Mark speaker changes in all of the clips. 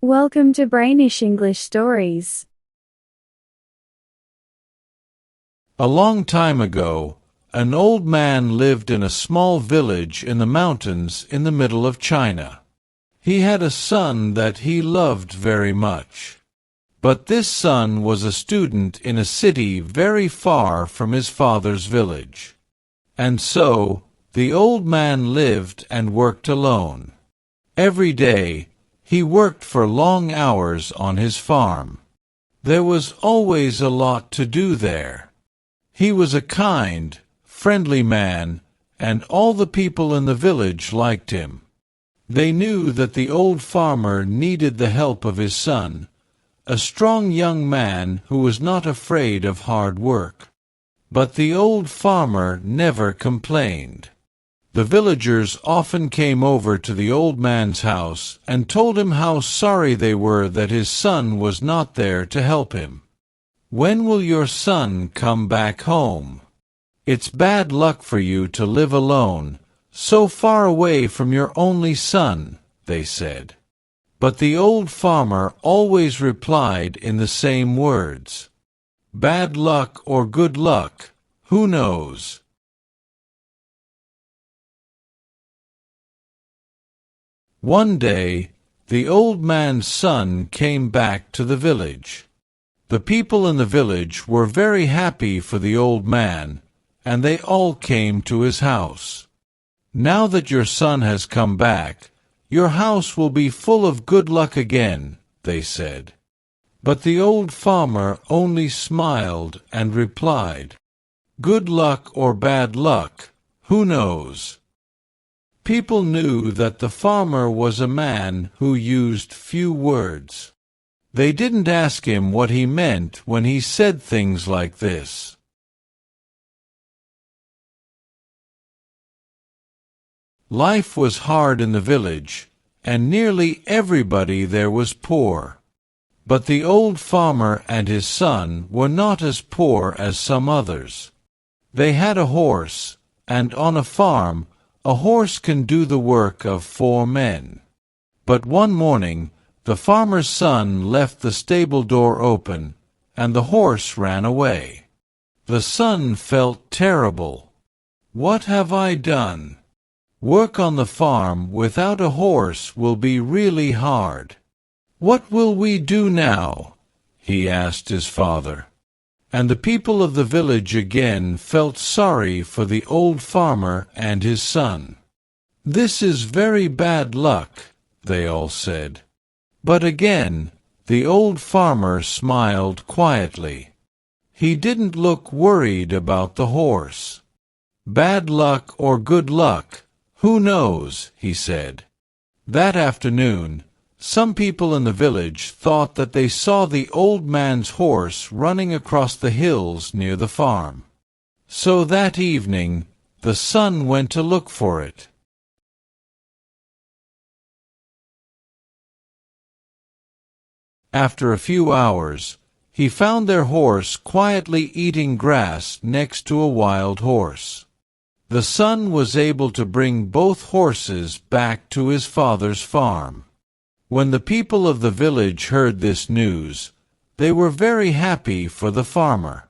Speaker 1: Welcome to Brainish English Stories.
Speaker 2: A long time ago, an old man lived in a small village in the mountains in the middle of China. He had a son that he loved very much. But this son was a student in a city very far from his father's village. And so, the old man lived and worked alone. Every day, he worked for long hours on his farm. There was always a lot to do there. He was a kind, friendly man, and all the people in the village liked him. They knew that the old farmer needed the help of his son, a strong young man who was not afraid of hard work. But the old farmer never complained. The villagers often came over to the old man's house and told him how sorry they were that his son was not there to help him. "When will your son come back home? It's bad luck for you to live alone, so far away from your only son," they said. But the old farmer always replied in the same words, "Bad luck or good luck, who knows?" One day, the old man's son came back to the village. The people in the village were very happy for the old man, and they all came to his house. "Now that your son has come back, your house will be full of good luck again," they said. But the old farmer only smiled and replied, "Good luck or bad luck, who knows?" People knew that the farmer was a man who used few words. They didn't ask him what he meant when he said things like this. Life was hard in the village, and nearly everybody there was poor. But the old farmer and his son were not as poor as some others. They had a horse, and on a farm, a horse can do the work of 4 men. But one morning, the farmer's son left the stable door open, and the horse ran away. The son felt terrible. "What have I done? Work on the farm without a horse will be really hard. What will we do now?" he asked his father. And the people of the village again felt sorry for the old farmer and his son. "This is very bad luck," they all said. But again, the old farmer smiled quietly. He didn't look worried about the horse. "Bad luck or good luck, who knows?" he said. That afternoon, some people in the village thought that they saw the old man's horse running across the hills near the farm. So that evening, the son went to look for it. After a few hours, he found their horse quietly eating grass next to a wild horse. The son was able to bring both horses back to his father's farm. When the people of the village heard this news, they were very happy for the farmer.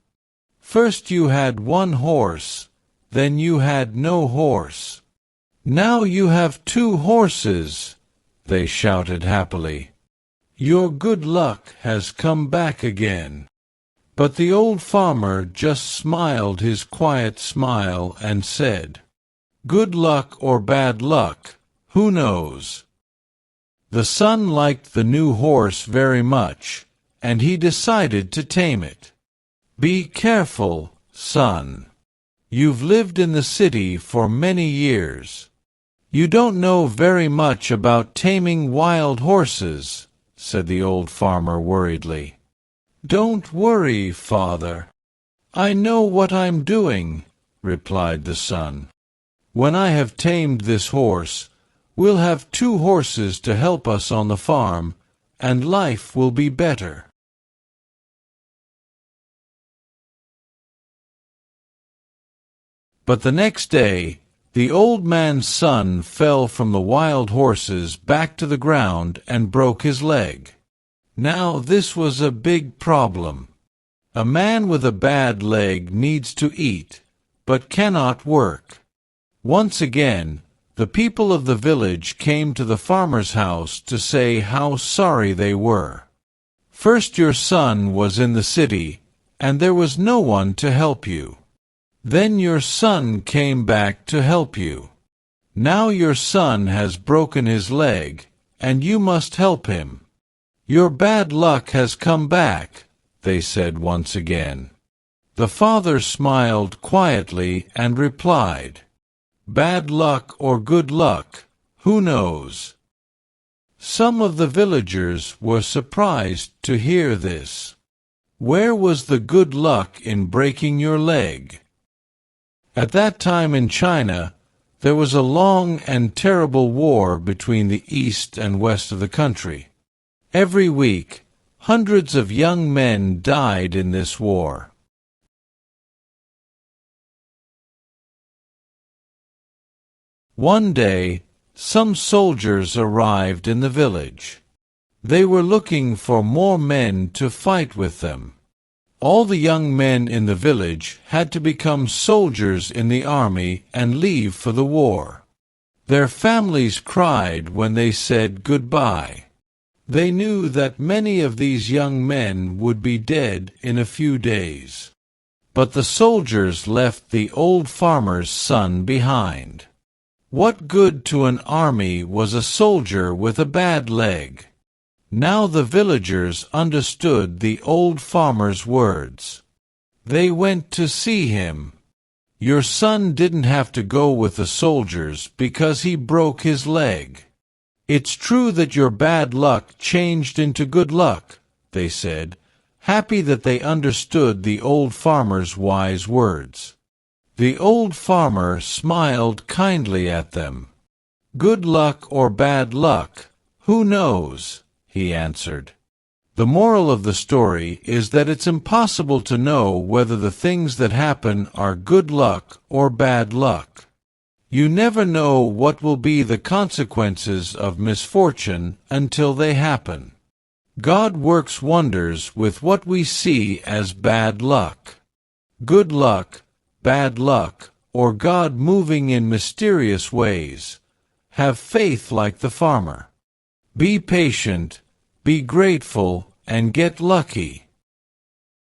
Speaker 2: "First you had one horse, then you had no horse. Now you have 2 horses," they shouted happily. "Your good luck has come back again." But the old farmer just smiled his quiet smile and said, "Good luck or bad luck, who knows?" The son liked the new horse very much, and he decided to tame it. "Be careful, son. You've lived in the city for many years. You don't know very much about taming wild horses," said the old farmer worriedly. "Don't worry, father. I know what I'm doing," replied the son. "When I have tamed this horse, we'll have 2 horses to help us on the farm, and life will be better." But the next day, The old man's son fell from the wild horses back to the ground and broke his leg. Now this was a big problem. A man with a bad leg needs to eat, but cannot work. Once again, the people of the village came to the farmer's house to say how sorry they were. First your son was in the city, and there was no one to help you. Then your son came back to help you. Now your son has broken his leg, and you must help him. Your bad luck has come back, they said once again. The father smiled quietly and replied, "Bad luck or good luck, who knows?" Some of the villagers were surprised to hear this. Where was the good luck in breaking your leg? At that time in China, there was a long and terrible war between the east and west of the country. Every week, hundreds of young men died in this war. One day, some soldiers arrived in the village. They were looking for more men to fight with them. All the young men in the village had to become soldiers in the army and leave for the war. Their families cried when they said goodbye. They knew that many of these young men would be dead in a few days. But the soldiers left the old farmer's son behind. What good to an army was a soldier with a bad leg? Now the villagers understood the old farmer's words. They went to see him. Your son didn't have to go with the soldiers because he broke his leg. It's true that your bad luck changed into good luck, they said, happy that they understood the old farmer's wise words. The old farmer smiled kindly at them. Good luck or bad luck, who knows? He answered. The moral of the story is that it's impossible to know whether the things that happen are good luck or bad luck. You never know what will be the consequences of misfortune until they happen. God works wonders with what we see as bad luck. Good luck, bad luck, or God moving in mysterious ways. Have faith like the farmer. Be patient, be grateful, and get lucky.